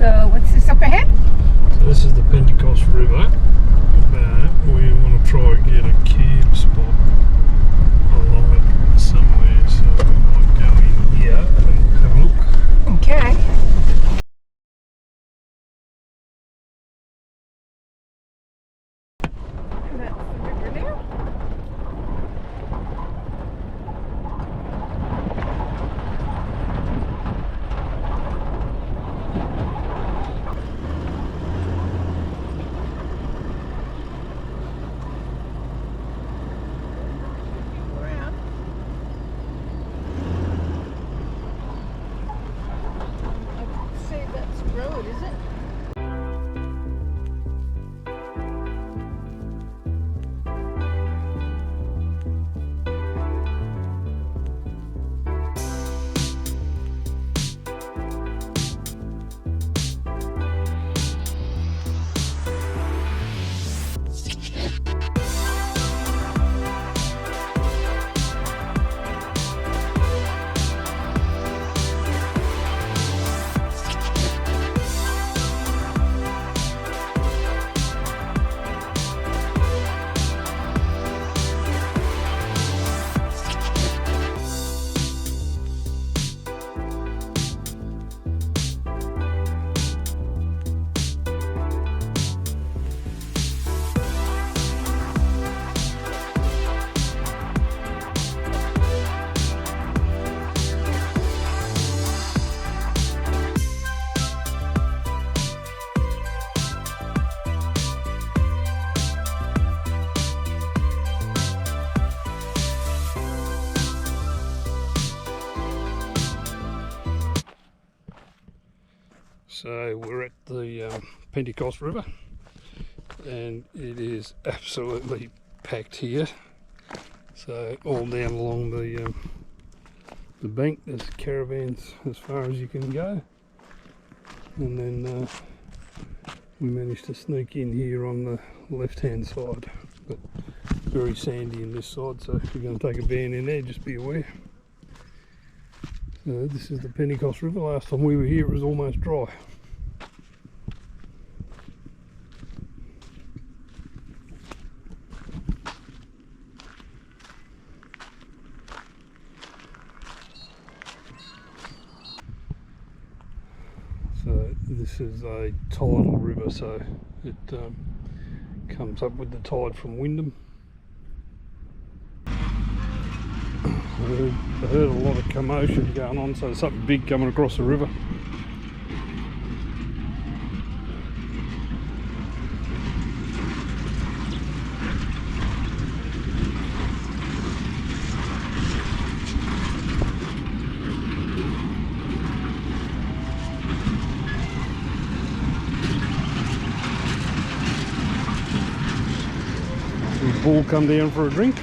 So what's this up ahead? So this is the Pentecost River, but we want to try and get a camp spot along it somewhere, so we might go in here and have a look. Okay. That's the river now. Road, is it? So we're at the Pentecost River, and it is absolutely packed here. So all down along the bank there's caravans as far as you can go, and then we managed to sneak in here on the left hand side, but very sandy in this side, so if you're going to take a van in there, just be aware. So this is the Pentecost River. Last time we were here it was almost dry. So this is a tidal river, so it comes up with the tide from Wyndham. I heard a lot of commotion going on, so there's something big coming across the river. The bull come down for a drink.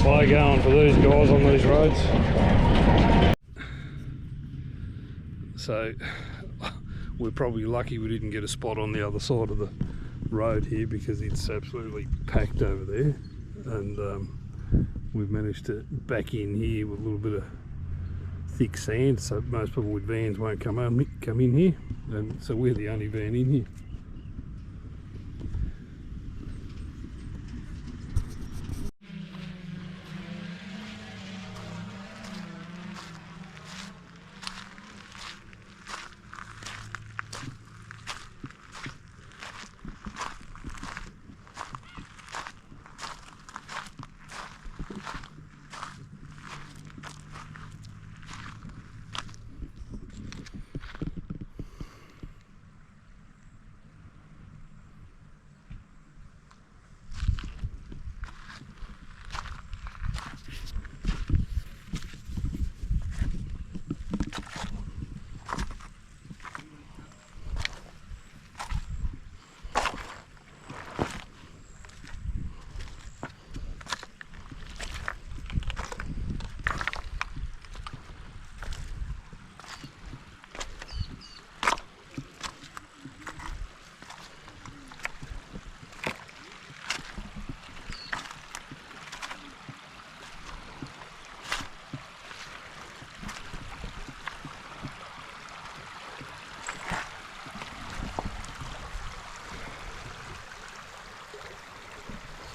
Slow going for these guys on these roads. So we're probably lucky we didn't get a spot on the other side of the road here, because it's absolutely packed over there, and we've managed to back in here with a little bit of thick sand, so most people with vans won't come in here, and so we're the only van in here.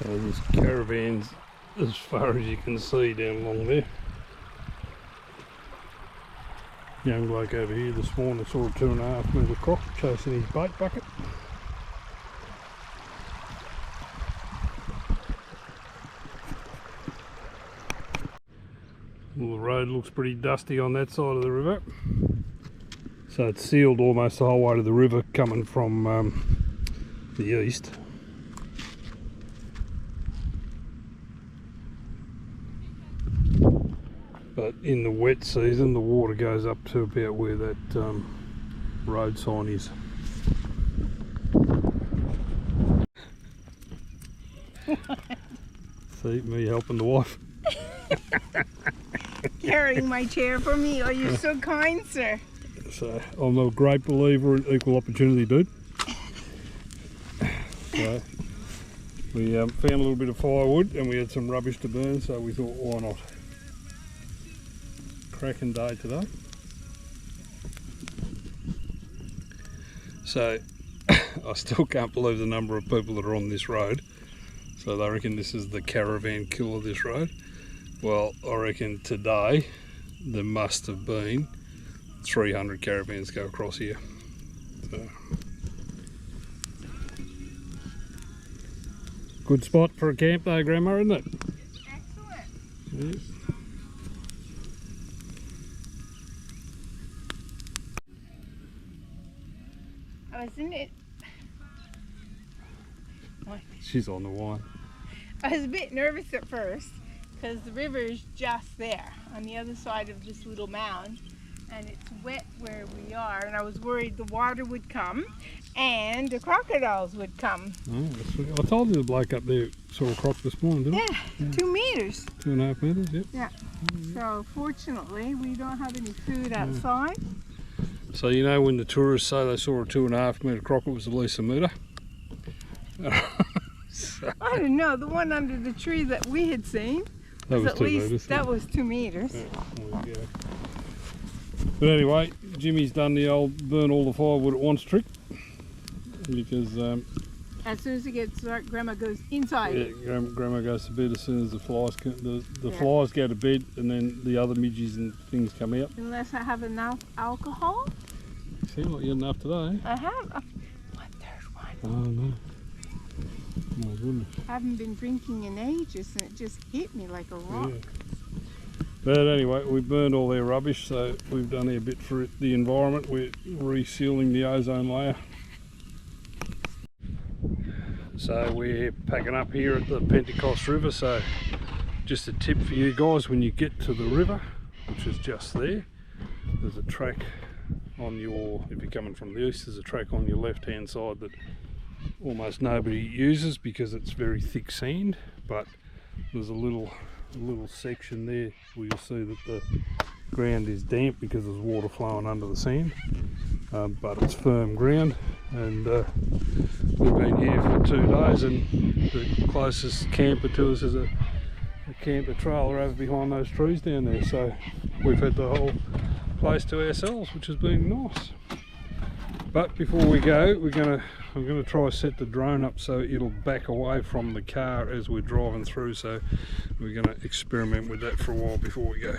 So there's caravans as far as you can see down along there. Young bloke over here this morning saw a 2.5 metre croc chasing his bait bucket. Well, the road looks pretty dusty on that side of the river. So it's sealed almost the whole way to the river coming from the east. But in the wet season the water goes up to about where that road sign is. See, me helping the wife. Carrying my chair for me. Oh, you're so kind, sir. So I'm a great believer in equal opportunity, dude. So we found a little bit of firewood and we had some rubbish to burn, so we thought, why not? Cracking day today. So I still can't believe the number of people that are on this road. So they reckon this is the caravan killer, this road. Well, I reckon today there must have been 300 caravans go across here. So, good spot for a camp though, Grandma, isn't it? Excellent. Yeah. Oh, isn't it? She's on the wine. I was a bit nervous at first because the river is just there on the other side of this little mound, and it's wet where we are, and I was worried the water would come and the crocodiles would come. Oh, I told you the bloke up there saw a croc this morning, didn't I? Yeah, 2 meters. 2.5 metres, yep. Yeah. So fortunately we don't have any food outside. So you know when the tourists say they saw a 2.5 metre croc, it was at least a metre? I don't know, the one under the tree that we had seen That was at 2 least metres. that was 2 meters. Yeah, there you go. But anyway, Jimmy's done the old burn all the firewood at once trick, because As soon as it gets dark, Grandma goes inside. yeah, Grandma goes to bed as soon as the flies flies go to bed, and then the other midges and things come out. Unless I have enough alcohol. Seems like you had enough today. I have. What, there's one. Oh no. My goodness. I haven't been drinking in ages and it just hit me like a rock. Yeah. But anyway, we burned all their rubbish, so we've done a bit for the environment. We're resealing the ozone layer. So we're packing up here at the Pentecost River, so just a tip for you guys, when you get to the river, which is just there, there's a track on your, if you're coming from the east, there's a track on your left hand side that almost nobody uses because it's very thick sand, but there's a little section there where you'll see that the ground is damp because there's water flowing under the sand, but it's firm ground, and we've been here for 2 days, and the closest camper to us is a camper trailer over behind those trees down there, so we've had the whole place to ourselves, which has been nice. But before we go, I'm going to try set the drone up so it'll back away from the car as we're driving through, so we're going to experiment with that for a while before we go.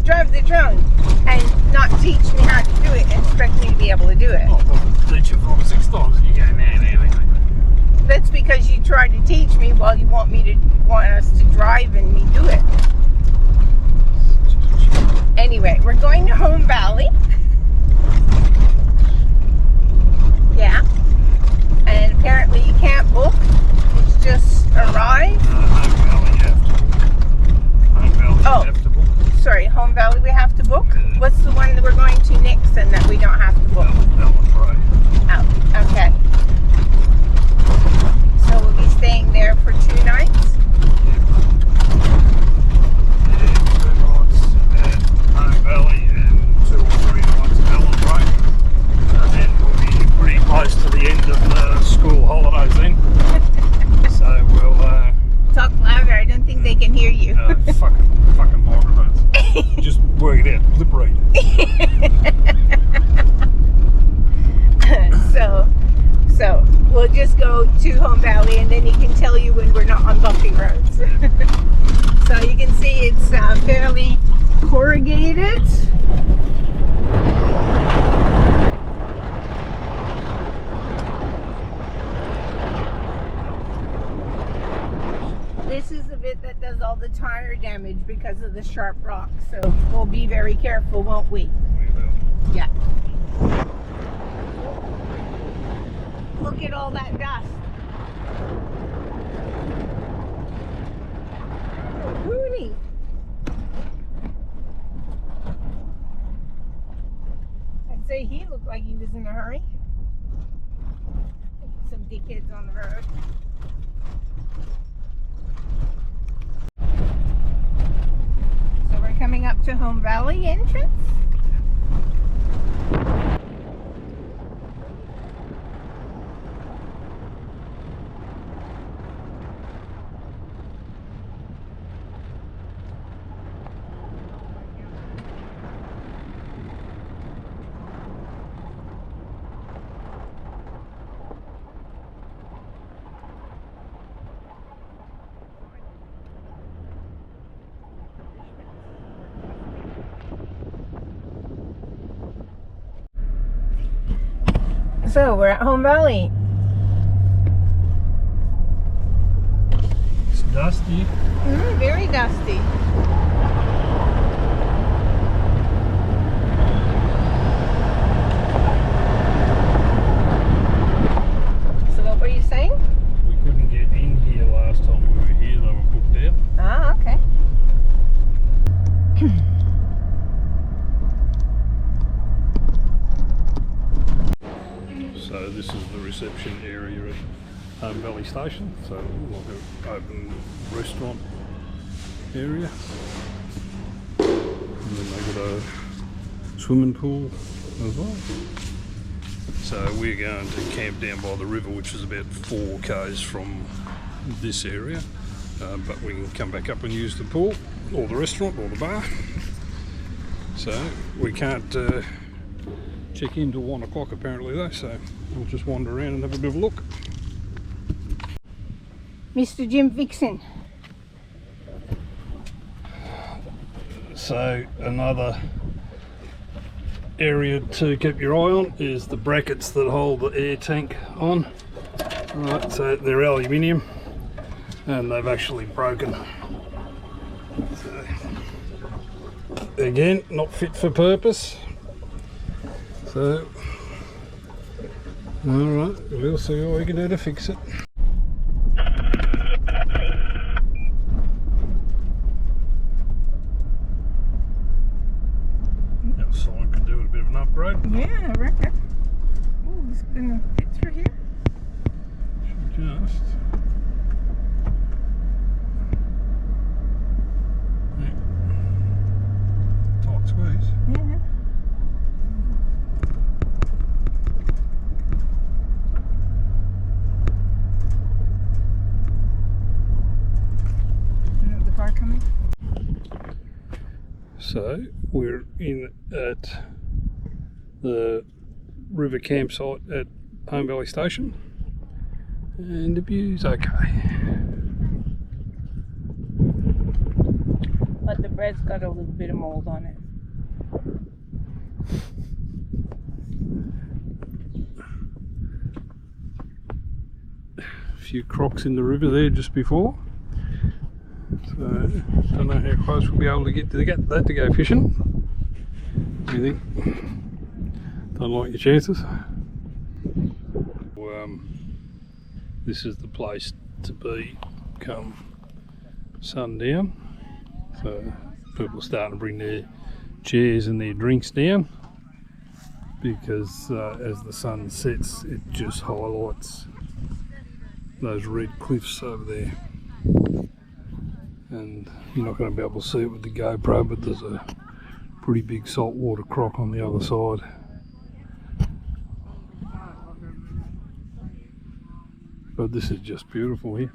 drive the drone and not teach me how to do it and expect me to be able to do it. Oh, I'll teach you 5 or 6 times and you go, nah. That's because you try to teach me while you want us to drive and me do it. Anyway, we're going to Home Valley. Yeah. And apparently you can't book. It's just arrive. Home Valley you have to book. Home Valley you have to book. Sorry, Home Valley we have to book? What's the one that we're going to next and that we don't have to book? Riverside. Oh, okay. So we'll be staying there for 2 nights? Home Valley and 2 or 3 nights at Riverside. And then we'll be pretty close to the end of the school holidays then. So we'll Talk louder, I don't think they can hear you. fucking microphones. Just work it out, lip read. So we'll just go to Home Valley and then he can tell you when we're not on bumpy roads. So you can see it's fairly corrugated. This is the bit that does all the tire damage because of the sharp rocks. So we'll be very careful, won't we? We will. Yeah. Look at all that dust. Oh, Rooney. I'd say he looked like he was in a hurry. Some dickheads on the road. So we're coming up to Home Valley entrance. So we're at Home Valley. It's dusty. Very dusty. So what were you saying? We couldn't get in here last time we were here, they were booked out. Ah, okay. So this is the reception area at Home Valley Station. So like an open restaurant area. And then they've got a swimming pool as well. So we're going to camp down by the river, which is about 4 k's from this area. But we can come back up and use the pool, or the restaurant, or the bar. So we can't check in till 1 o'clock apparently though, so we'll just wander around and have a bit of a look. Mr. Jim Vixen. So another area to keep your eye on is the brackets that hold the air tank on. Right, so they're aluminium and they've actually broken. So, again, not fit for purpose. So, alright, we'll see what we can do to fix it. Outside could do with a bit of an upgrade. Yeah, I reckon. Oh, it's gonna fit through here. Should just. Yeah. Tight squeeze. Yeah. The car coming? So we're in at the river campsite at Home Valley Station and the view's okay. But the has got a little bit of mold on it. A few crocs in the river there just before. So, don't know how close we'll be able to get that to go fishing. What do you think? Don't like your chances? This is the place to be come sundown. So people are starting to bring their chairs and their drinks down, because as the sun sets, it just highlights those red cliffs over there. And you're not going to be able to see it with the GoPro, but there's a pretty big saltwater croc on the other side. But this is just beautiful here.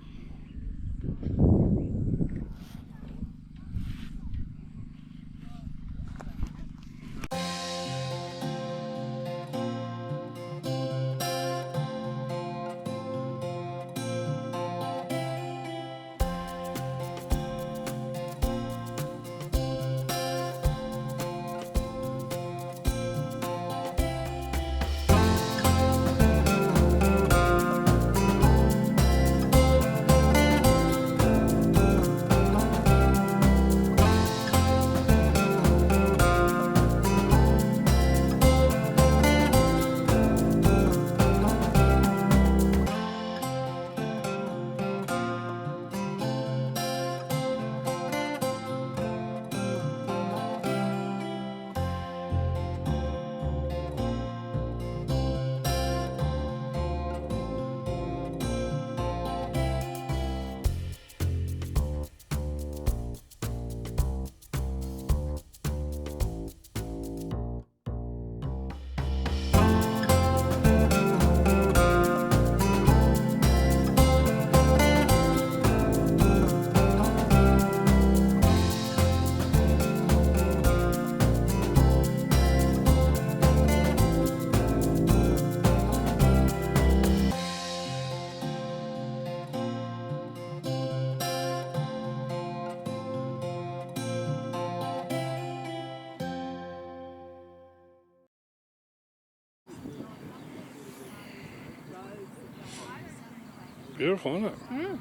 Beautiful, isn't it? Mm.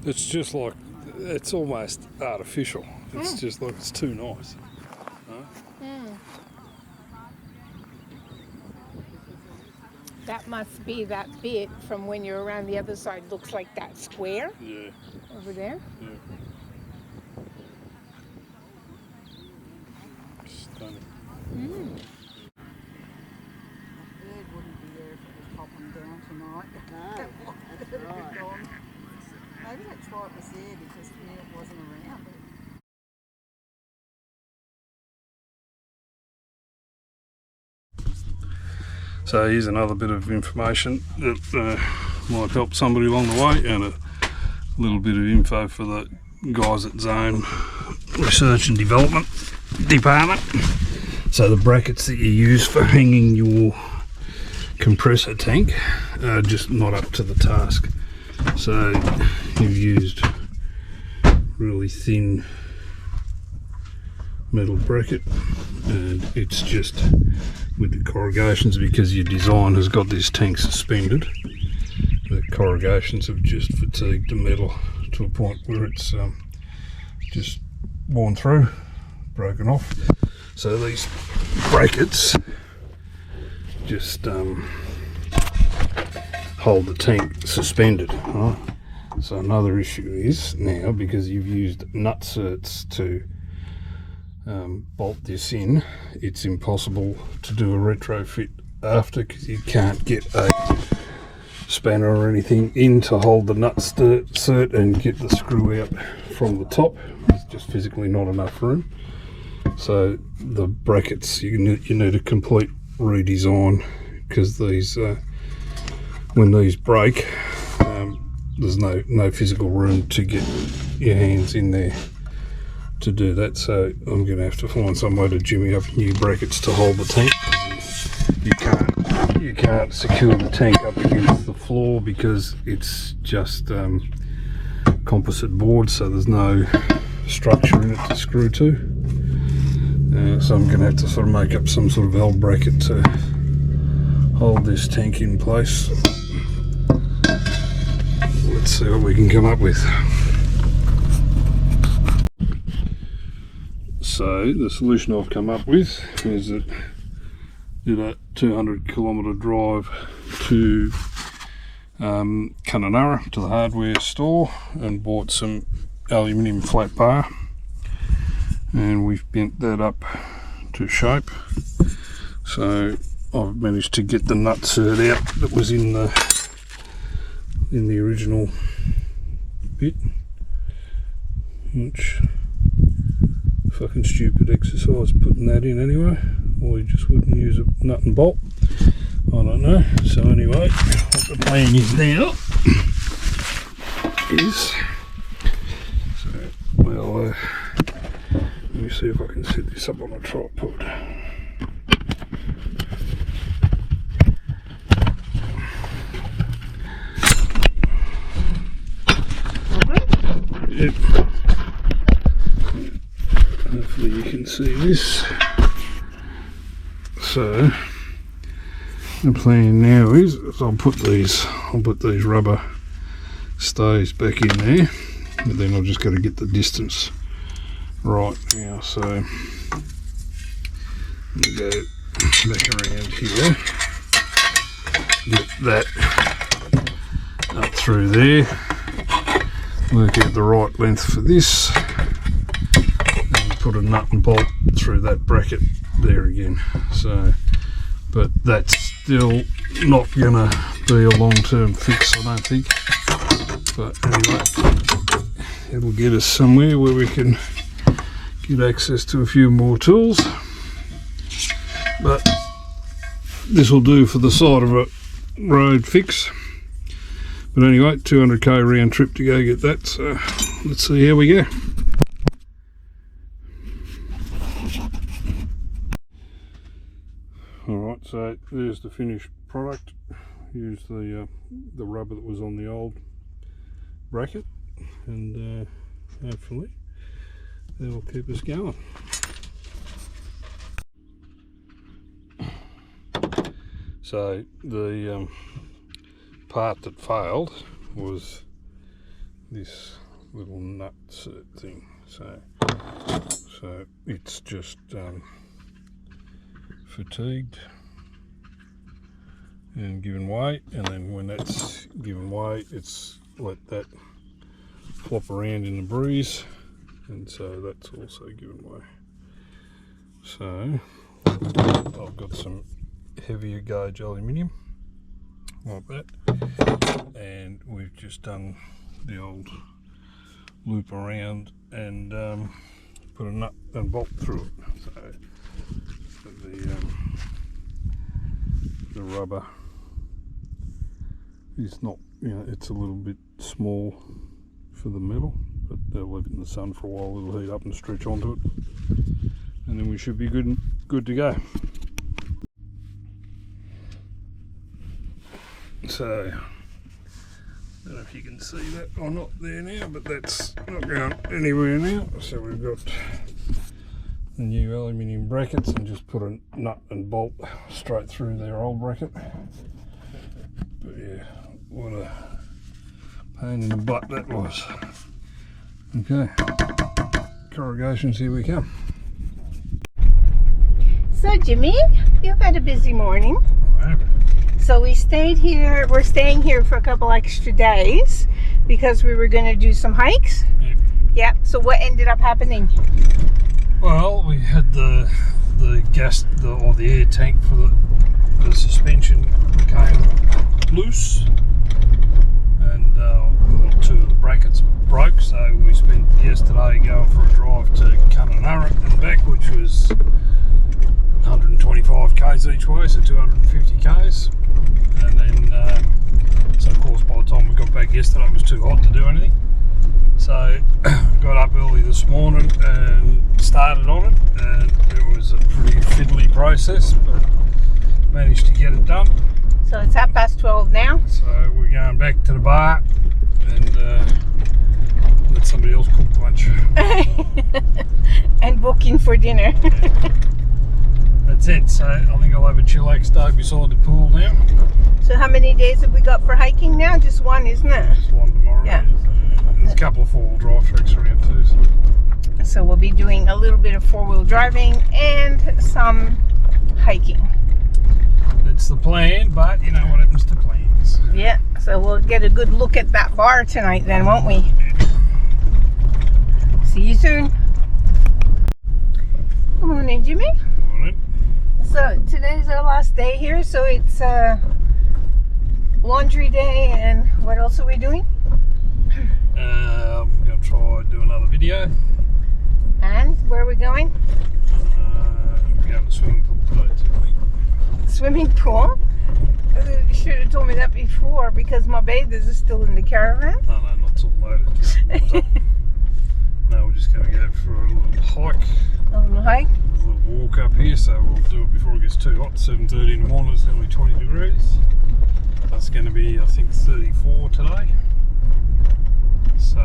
It's just like, it's almost artificial. It's just like, it's too nice. Mm. That must be that bit from when you're around the other side. Looks like that square. Yeah. Over there. Yeah. Stunning. Mm. Maybe that's why it was there, because it wasn't around. So here's another bit of information that might help somebody along the way, and a little bit of info for the guys at Zone Research and Development Department. So the brackets that you use for hanging your compressor tank are just not up to the task. So you've used really thin metal bracket, and it's just with the corrugations, because your design has got this tank suspended. The corrugations have just fatigued the metal to a point where it's just worn through, broken off. So these brackets just hold the tank suspended, right? So another issue is now, because you've used nut certs to bolt this in, it's impossible to do a retrofit after, because you can't get a spanner or anything in to hold the nut cert and get the screw out from the top. There's just physically not enough room. So the brackets, you need a complete redesign, because these when these break, there's no physical room to get your hands in there to do that. So I'm going to have to find some way to jimmy up new brackets to hold the tank. You can't secure the tank up against the floor, because it's just composite board, so there's no structure in it to screw to. So I'm going to have to sort of make up some sort of L bracket to hold this tank in place. Let's see what we can come up with. So the solution I've come up with is that did a 200 kilometre drive to Kununurra, to the hardware store, and bought some aluminium flat bar, and we've bent that up to shape. So I've managed to get the nutsert out that was in the original bit, which fucking stupid exercise putting that in anyway, or you just wouldn't use a nut and bolt, I don't know. So anyway, what the plan is now is, so well, let me see if I can set this up on a tripod. Yep. Hopefully you can see this. So the plan now is I'll put these rubber stays back in there, but then I've just got to get the distance right now. So we go back around here, get that up through there, work out the right length for this, and put a nut and bolt through that bracket there again. So, but that's still not gonna be a long-term fix, I don't think, but anyway, it'll get us somewhere where we can get access to a few more tools. But this will do for the side of a road fix. But anyway, 200k round trip to go get that, so let's see how we go. Alright, so there's the finished product. Use the rubber that was on the old bracket, and hopefully that'll keep us going. So the part that failed was this little nut thing, so it's just fatigued and given way, and then when that's given way, it's let that flop around in the breeze, and so that's also given way. So I've got some heavier gauge aluminium like that, and we've just done the old loop around and put a nut and bolt through it. So the rubber is not, it's a little bit small for the metal, but they'll leave it in the sun for a while, it'll heat up and stretch onto it, and then we should be good to go. So, I don't know if you can see that or not there now, but that's not going anywhere now. So we've got the new aluminium brackets and just put a nut and bolt straight through their old bracket. But yeah, what a pain in the butt that was. Okay, corrugations, here we come. So Jimmy, you've had a busy morning. Right. So we're staying here for a couple extra days because we were going to do some hikes. Yep. Yeah, so what ended up happening? Well, we had the gas, or the air tank for the suspension came loose, and two of the brackets broke, so we spent yesterday going for a drive to Kununurra and back, which was 125 k's each way, so 250 k's, and then so of course by the time we got back yesterday it was too hot to do anything, so got up early this morning and started on it, and it was a pretty fiddly process, but managed to get it done. So it's 12:30 now. So we're going back to the bar and let somebody else cook lunch. And booking for dinner. That's it. So I think I'll have a chillax day beside the pool now. So how many days have we got for hiking now? Just one, isn't it? Just one tomorrow. Yeah. There's a couple of four-wheel drive tracks around too. So we'll be doing a little bit of four-wheel driving and some hiking. That's the plan, but you know what happens to plans. Yeah, so we'll get a good look at that bar tonight then, won't we? See you soon. Good morning, Jimmy. Morning. So today's our last day here, so it's laundry day, and what else are we doing? I'm going to try do another video. And where are we going? We're going to the swimming pool today too. Swimming pool? You should have told me that before, because my bathers are still in the caravan. No, not till later. No, we're just going to go for a little hike. A little hike? A little walk up here, so we'll do it before it gets too hot. 7:30 in the morning, it's only 20 degrees. That's going to be, I think, 34 today. So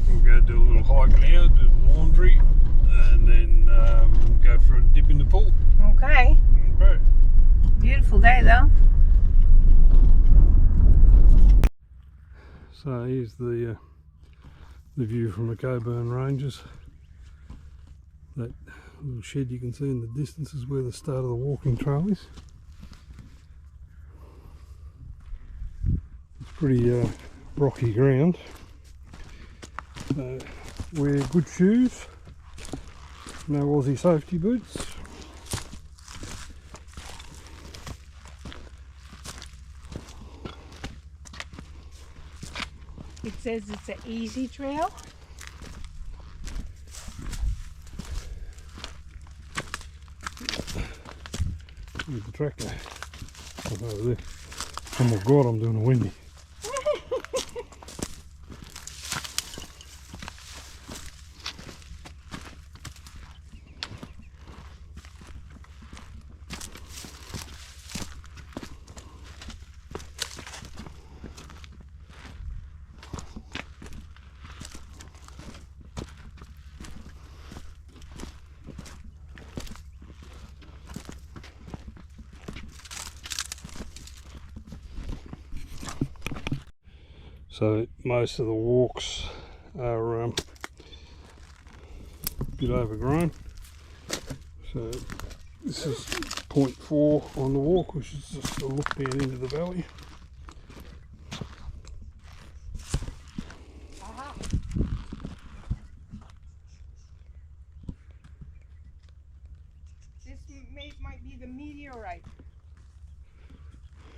we'll go do a little hike now, do the laundry, and then go for a dip in the pool. Okay. Okay. Beautiful day though. So here's the view from the Cockburn Ranges. That little shed you can see in the distance is where the start of the walking trail is. It's pretty rocky ground. So wear good shoes, no Aussie safety boots. It says it's an easy trail. Here's the tractor. Oh, over there. Oh my god, I'm doing a windy. So most of the walks are a bit overgrown. So this is 0.4 on the walk, which is just a look down into the valley. This might be the meteorite.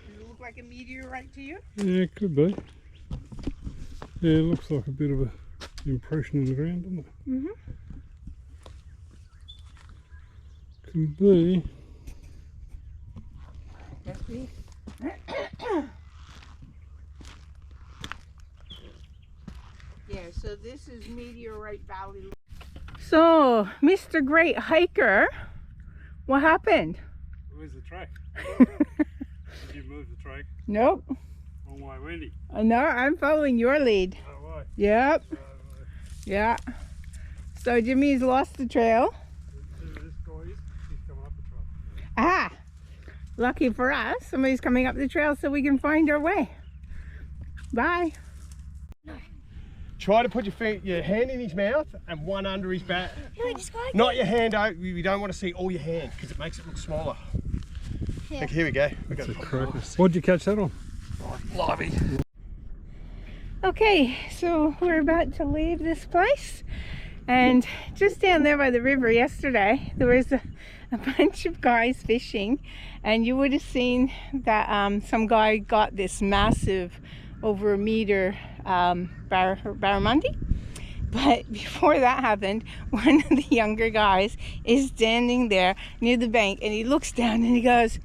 Does it look like a meteorite to you? Yeah, it could be. Yeah, it looks like a bit of an impression in the ground, doesn't it? Mm-hmm. Could be. Let's see. Yeah, so this is Meteorite Valley. So, Mr. Great Hiker, what happened? Where's the track? Did you move the track? Nope. Wrong way, Wendy. No, I'm following your lead. Oh, right. Yep. Yeah. So Jimmy's lost the trail. This guy is, he's coming up the trail. Ah, lucky for us, somebody's coming up the trail so we can find our way. Bye. Try to put your hand in his mouth and one under his back. Not your hand out. We don't want to see all your hand because it makes it look smaller. Yeah. Okay, here we go. What'd you catch that on? Livey. Okay, so we're about to leave this place, and just down there by the river yesterday there was a bunch of guys fishing, and you would have seen that some guy got this massive, over a meter barramundi. But before that happened, one of the younger guys is standing there near the bank, and he looks down and he goes,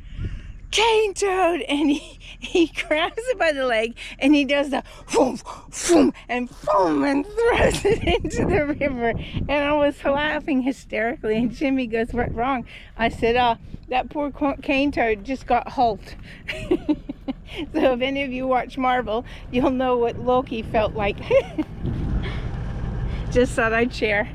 "Cane toad!" And he grabs it by the leg and he does the boom, boom, and boom, and throws it into the river. And I was laughing hysterically, and Jimmy goes, "What's wrong?" I said, that poor cane toad just got hulked." So if any of you watch Marvel, you'll know what Loki felt like. just thought I'd share.